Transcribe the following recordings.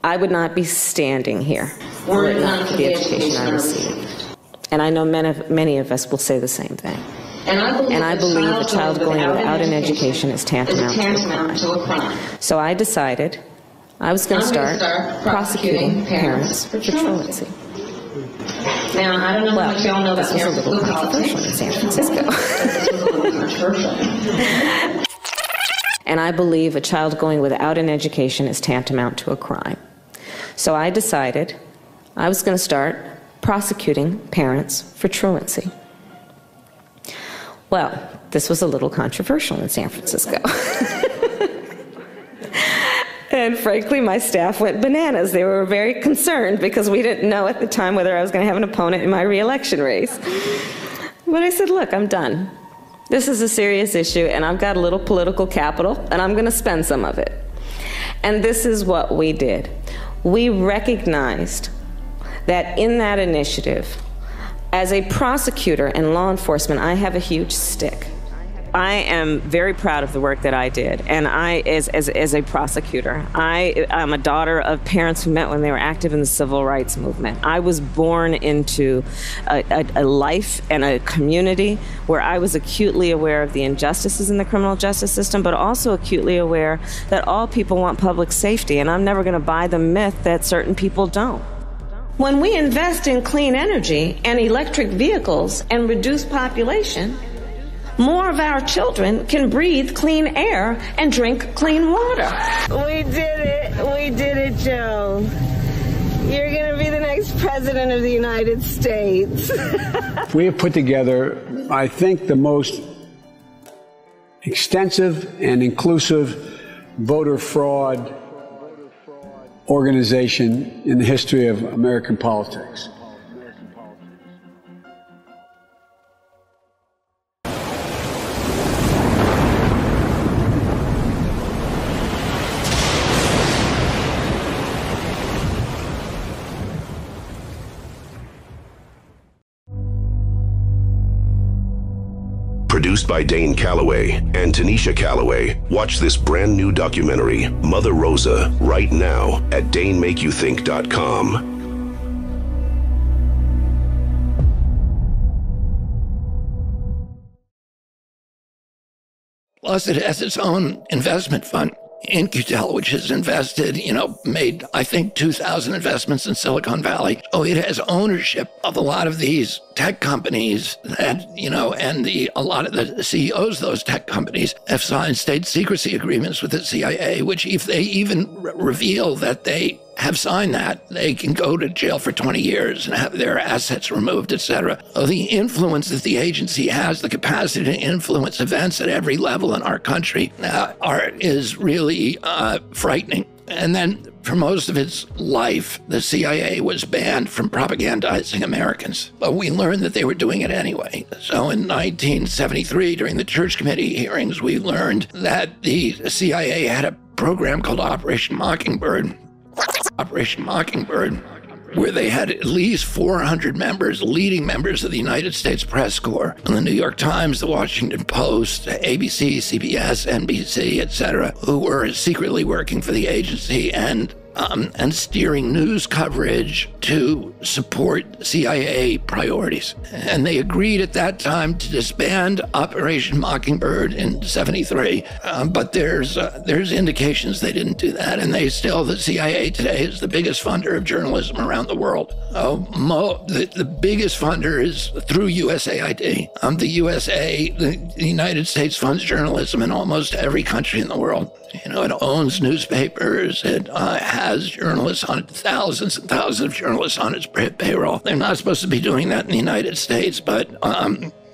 I would not be standing here were it not for the education I received. And I know many of us will say the same thing. And I believe a child going without an education is tantamount to a crime. So I decided I was going to start prosecuting parents for truancy. Now, I don't know how much y'all know about this was a little controversial in San Francisco. And I believe a child going without an education is tantamount to a crime. So I decided I was going to start prosecuting parents for truancy. Well, this was a little controversial in San Francisco. And frankly, my staff went bananas. They were very concerned because we didn't know at the time whether I was going to have an opponent in my re-election race. But I said, look, I'm done. This is a serious issue, and I've got a little political capital, and I'm going to spend some of it. And this is what we did. We recognized that in that initiative, as a prosecutor and law enforcement, I have a huge stick. I am very proud of the work that I did, and I, as a prosecutor, I'm a daughter of parents who met when they were active in the civil rights movement. I was born into a life and a community where I was acutely aware of the injustices in the criminal justice system, but also acutely aware that all people want public safety, and I'm never going to buy the myth that certain people don't. When we invest in clean energy and electric vehicles and reduce population, more of our children can breathe clean air and drink clean water. We did it. We did it, Joe. You're going to be the next president of the United States. We have put together, I think, the most extensive and inclusive voter fraud organization in the history of American politics. Produced by Dane Calloway and Tanisha Calloway. Watch this brand new documentary, Mother Rosa, right now at DaneMakeYouThink.com. Plus, it has its own investment fund, In-Q-Tel, which has invested, made, I think, 2,000 investments in Silicon Valley. Oh, it has ownership of a lot of these tech companies that, and a lot of the CEOs of those tech companies have signed state secrecy agreements with the CIA, which if they even reveal that they have signed that, they can go to jail for 20 years and have their assets removed, etc. So the influence that the agency has, the capacity to influence events at every level in our country is really frightening. And then for most of its life, the CIA was banned from propagandizing Americans. But we learned that they were doing it anyway. So in 1973, during the Church Committee hearings, we learned that the CIA had a program called Operation Mockingbird, where they had at least 400 members, leading members of the United States Press Corps, and the New York Times, the Washington Post, ABC, CBS, NBC, etc., who were secretly working for the agency and steering news coverage to support CIA priorities. And they agreed at that time to disband Operation Mockingbird in '73. But there's indications they didn't do that. And the CIA today is the biggest funder of journalism around the world. The biggest funder is through USAID. The United States funds journalism in almost every country in the world. It owns newspapers. It has journalists on it, thousands and thousands of journalists on its payroll. They're not supposed to be doing that in the United States, but,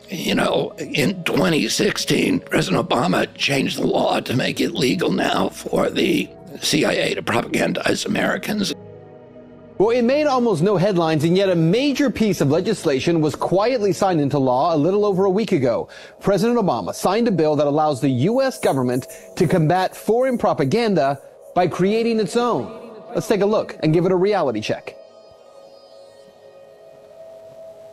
in 2016, President Obama changed the law to make it legal now for the CIA to propagandize Americans. Well, it made almost no headlines, and yet a major piece of legislation was quietly signed into law a little over a week ago. President Obama signed a bill that allows the U.S. government to combat foreign propaganda by creating its own. Let's take a look and give it a reality check.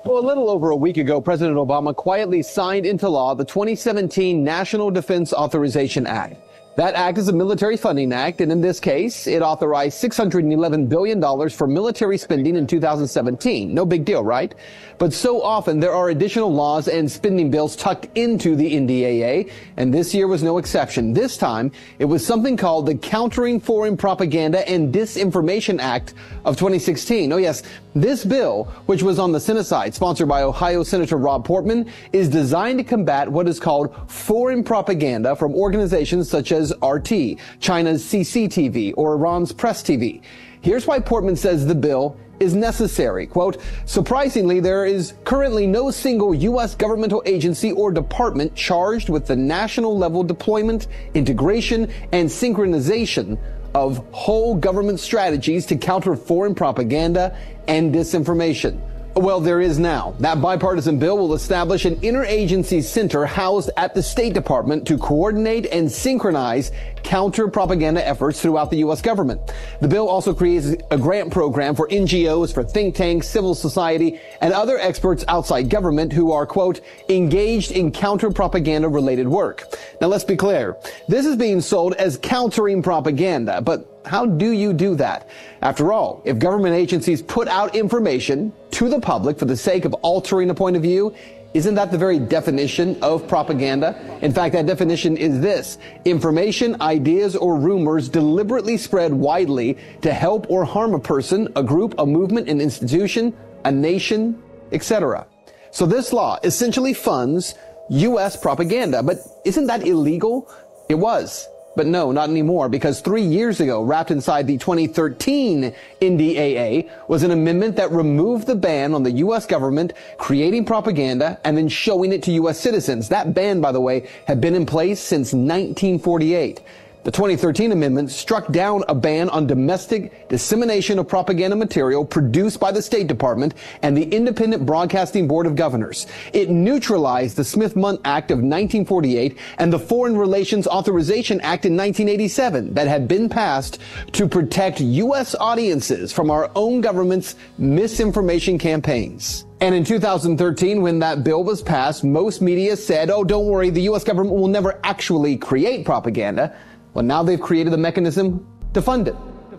Well, a little over a week ago, President Obama quietly signed into law the 2017 National Defense Authorization Act. That act is a military funding act, and in this case, it authorized $611 billion for military spending in 2017. No big deal, right? But so often there are additional laws and spending bills tucked into the NDAA, and this year was no exception. This time, it was something called the Countering Foreign Propaganda and Disinformation Act of 2016. Oh yes, this bill, which was on the Senate side, sponsored by Ohio Senator Rob Portman, is designed to combat what is called foreign propaganda from organizations such as RT, China's CCTV, or Iran's Press TV. Here's why Portman says the bill is necessary. Quote, surprisingly, there is currently no single U.S. governmental agency or department charged with the national level deployment, integration, and synchronization of whole government strategies to counter foreign propaganda and disinformation. Well, there is now. That bipartisan bill will establish an interagency center housed at the State Department to coordinate and synchronize counter-propaganda efforts throughout the U.S. government. The bill also creates a grant program for NGOs, for think tanks, civil society, and other experts outside government who are, quote, engaged in counter-propaganda related work. Now, let's be clear. This is being sold as countering propaganda, but how do you do that? After all, if government agencies put out information to the public for the sake of altering a point of view, isn't that the very definition of propaganda? In fact, that definition is this: information, ideas, or rumors deliberately spread widely to help or harm a person, a group, a movement, an institution, a nation, etc. So this law essentially funds U.S. propaganda. But isn't that illegal? It was. But no, not anymore, because 3 years ago, wrapped inside the 2013 NDAA, was an amendment that removed the ban on the U.S. government creating propaganda and then showing it to U.S. citizens. That ban, by the way, had been in place since 1948. The 2013 amendment struck down a ban on domestic dissemination of propaganda material produced by the State Department and the Independent Broadcasting Board of Governors. It neutralized the Smith-Mundt Act of 1948 and the Foreign Relations Authorization Act in 1987 that had been passed to protect U.S. audiences from our own government's misinformation campaigns. And in 2013, when that bill was passed, most media said, oh, don't worry, the U.S. government will never actually create propaganda. Well, now they've created a mechanism to fund it.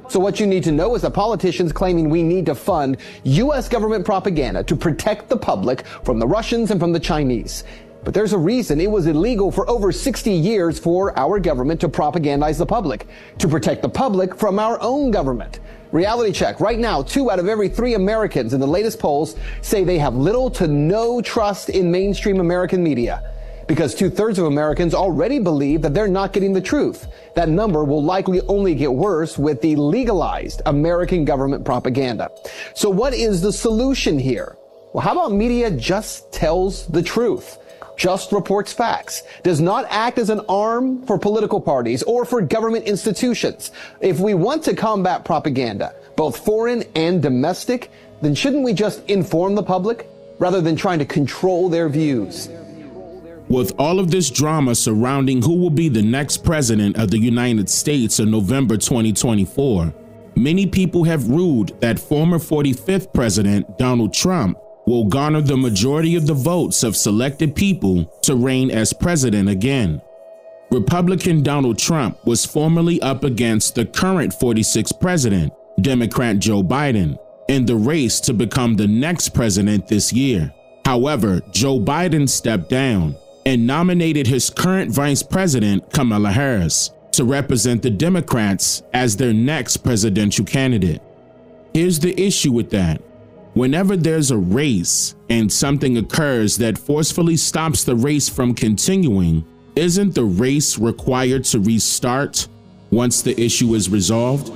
So what you need to know is that politicians claiming we need to fund U.S. government propaganda to protect the public from the Russians and from the Chinese. But there's a reason it was illegal for over 60 years for our government to propagandize the public, to protect the public from our own government. Reality check. Right now, 2 out of every 3 Americans in the latest polls say they have little to no trust in mainstream American media, because 2/3 of Americans already believe that they're not getting the truth. That number will likely only get worse with the legalized American government propaganda. So what is the solution here? Well, how about media just tells the truth? Just reports facts, does not act as an arm for political parties or for government institutions. If we want to combat propaganda, both foreign and domestic, then shouldn't we just inform the public rather than trying to control their views? With all of this drama surrounding who will be the next president of the United States in November 2024, many people have ruled that former 45th President Donald Trump will garner the majority of the votes of selected people to reign as president again. Republican Donald Trump was formerly up against the current 46th president, Democrat Joe Biden, in the race to become the next president this year. However, Joe Biden stepped down and nominated his current Vice President, Kamala Harris, to represent the Democrats as their next presidential candidate. Here's the issue with that. Whenever there's a race and something occurs that forcefully stops the race from continuing, isn't the race required to restart once the issue is resolved?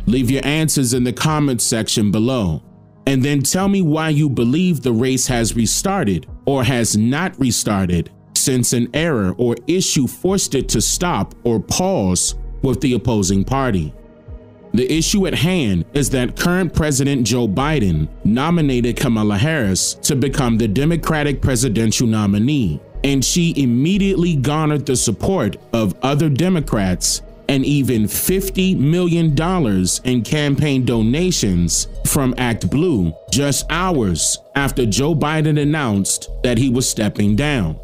Leave your answers in the comments section below, and then tell me why you believe the race has restarted or has not restarted since an error or issue forced it to stop or pause with the opposing party. The issue at hand is that current President Joe Biden nominated Kamala Harris to become the Democratic presidential nominee, and she immediately garnered the support of other Democrats and even $50 million in campaign donations from Act Blue just hours after Joe Biden announced that he was stepping down.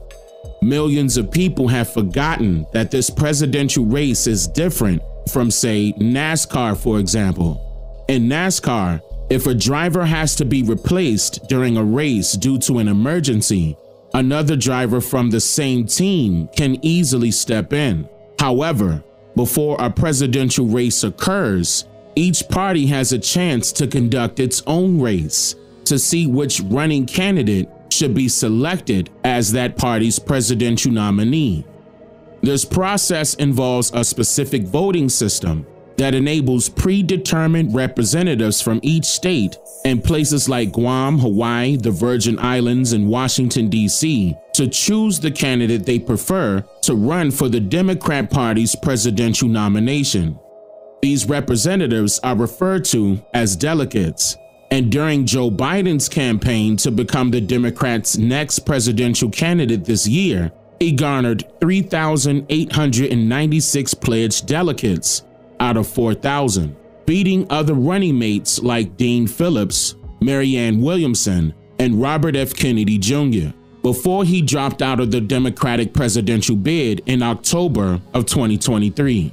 Millions of people have forgotten that this presidential race is different from, say, NASCAR, for example. In NASCAR, if a driver has to be replaced during a race due to an emergency, another driver from the same team can easily step in. However, before a presidential race occurs, each party has a chance to conduct its own race to see which running candidate should be selected as that party's presidential nominee. This process involves a specific voting system that enables predetermined representatives from each state in places like Guam, Hawaii, the Virgin Islands, and Washington, D.C. to choose the candidate they prefer to run for the Democrat Party's presidential nomination. These representatives are referred to as delegates. And during Joe Biden's campaign to become the Democrats' next presidential candidate this year, he garnered 3,896 pledged delegates out of 4,000, beating other running mates like Dean Phillips, Marianne Williamson, and Robert F. Kennedy Jr. before he dropped out of the Democratic presidential bid in October of 2023.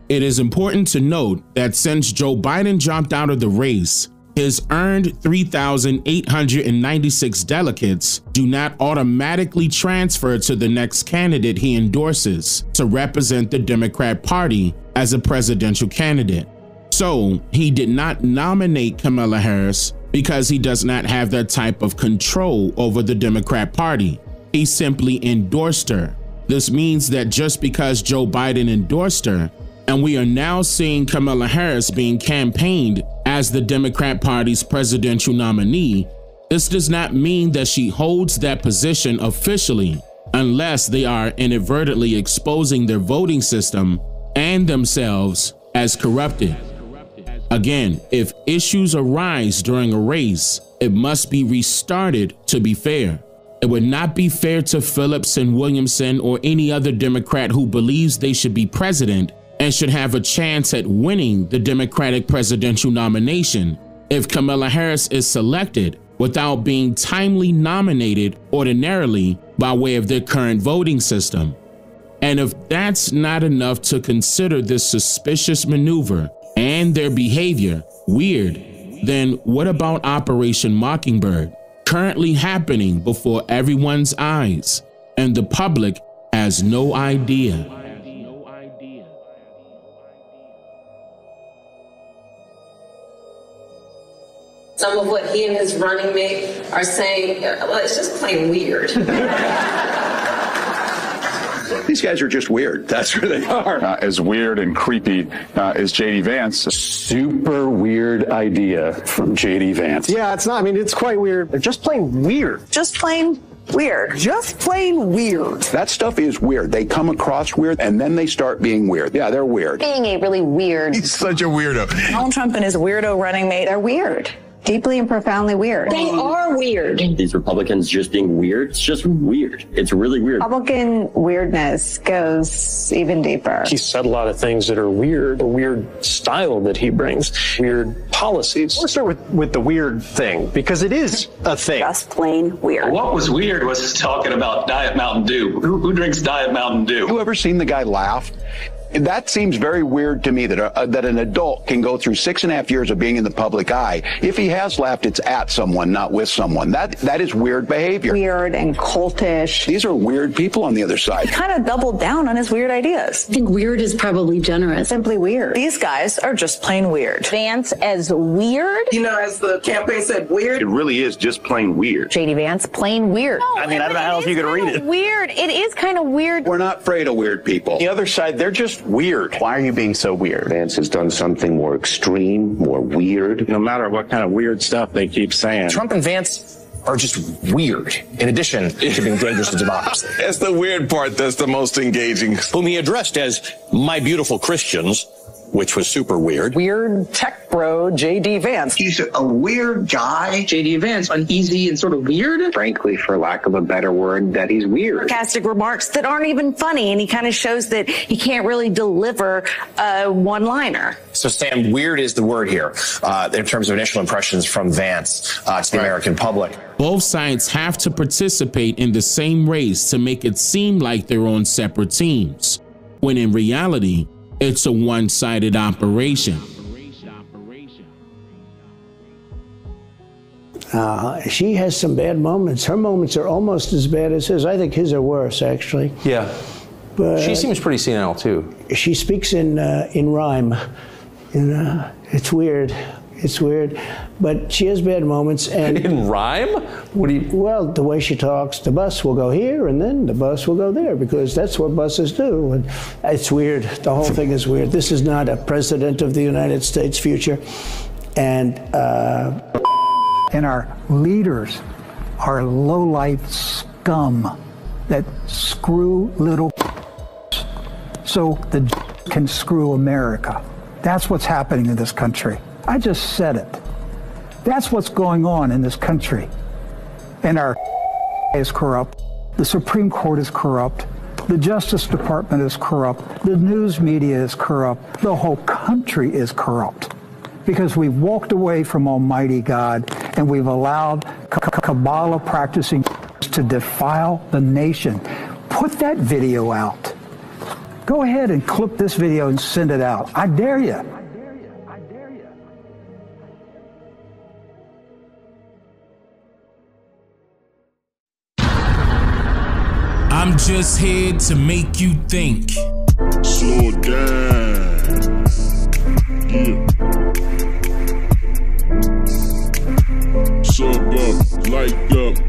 It is important to note that since Joe Biden dropped out of the race, his earned 3,896 delegates do not automatically transfer to the next candidate he endorses to represent the Democrat Party as a presidential candidate. So he did not nominate Kamala Harris because he does not have that type of control over the Democrat Party. He simply endorsed her. This means that just because Joe Biden endorsed her, and we are now seeing Kamala Harris being campaigned as the Democrat Party's presidential nominee, this does not mean that she holds that position officially, unless they are inadvertently exposing their voting system and themselves as corrupted. Again, if issues arise during a race, it must be restarted to be fair. It would not be fair to Phillips and Williamson or any other Democrat who believes they should be president and should have a chance at winning the Democratic presidential nomination if Kamala Harris is selected without being timely nominated ordinarily by way of their current voting system. And if that's not enough to consider this suspicious maneuver and their behavior weird, then what about Operation Mockingbird, currently happening before everyone's eyes, and the public has no idea? Some of what he and his running mate are saying, well, it's just plain weird. These guys are just weird. That's who they are. As weird and creepy as J.D. Vance. Super weird idea from J.D. Vance. Yeah, it's not. I mean, it's quite weird. They're just plain weird. Just plain weird. Just plain weird. That stuff is weird. They come across weird, and then they start being weird. Yeah, they're weird. Being a really weird. He's such a weirdo. Donald Trump and his weirdo running mate, they're weird. Deeply and profoundly weird. They are weird. These Republicans just being weird, it's just weird. It's really weird. Republican weirdness goes even deeper. He said a lot of things that are weird, a weird style that he brings, weird policies. Let's start with the weird thing, because it is a thing. Just plain weird. What was weird was talking about Diet Mountain Dew. Who drinks Diet Mountain Dew? You ever seen the guy laugh? That seems very weird to me that an adult can go through 6.5 years of being in the public eye. If he has laughed, it's at someone, not with someone. That is weird behavior. Weird and cultish. These are weird people on the other side. He kind of doubled down on his weird ideas. I think weird is probably generous. Simply weird. These guys are just plain weird. Vance as weird? You know, as the campaign said, weird. It really is just plain weird. J.D. Vance, plain weird. No, I mean, I don't know if you could read it. Weird. It is kind of weird. We're not afraid of weird people. The other side, they're just weird. Why are you being so weird? Vance has done something more extreme, more weird. No matter what kind of weird stuff they keep saying. Trump and Vance are just weird, in addition to being dangerous to democracy. That's the weird part that's the most engaging. Whom he addressed as my beautiful Christians, which was super weird. Weird tech bro, J.D. Vance. He's a weird guy. J.D. Vance, uneasy and sort of weird. Frankly, for lack of a better word, that he's weird. Sarcastic remarks that aren't even funny, and he kind of shows that he can't really deliver a one-liner. So, Sam, weird is the word here in terms of initial impressions from Vance to the American public. Both sides have to participate in the same race to make it seem like they're on separate teams, when in reality, it's a one-sided operation. She has some bad moments. Her moments are almost as bad as his. I think his are worse, actually. Yeah. But she seems pretty senile, too. She speaks in rhyme. It's weird. It's weird. But she has bad moments. And in rhyme? What do you... Well, the way she talks, the bus will go here, and then the bus will go there, because that's what buses do. And it's weird. The whole thing is weird. This is not a president of the United States future. And our leaders are low-life scum that screw little so the can screw America. That's what's happening in this country. I just said it. That's what's going on in this country. And our is corrupt. The Supreme Court is corrupt. The Justice Department is corrupt. The news media is corrupt. The whole country is corrupt. Because we've walked away from Almighty God and we've allowed Kabbalah practicing to defile the nation. Put that video out. Go ahead and clip this video and send it out. I dare you. I'm just here to make you think. Slow down. Yeah. Sub up, light up.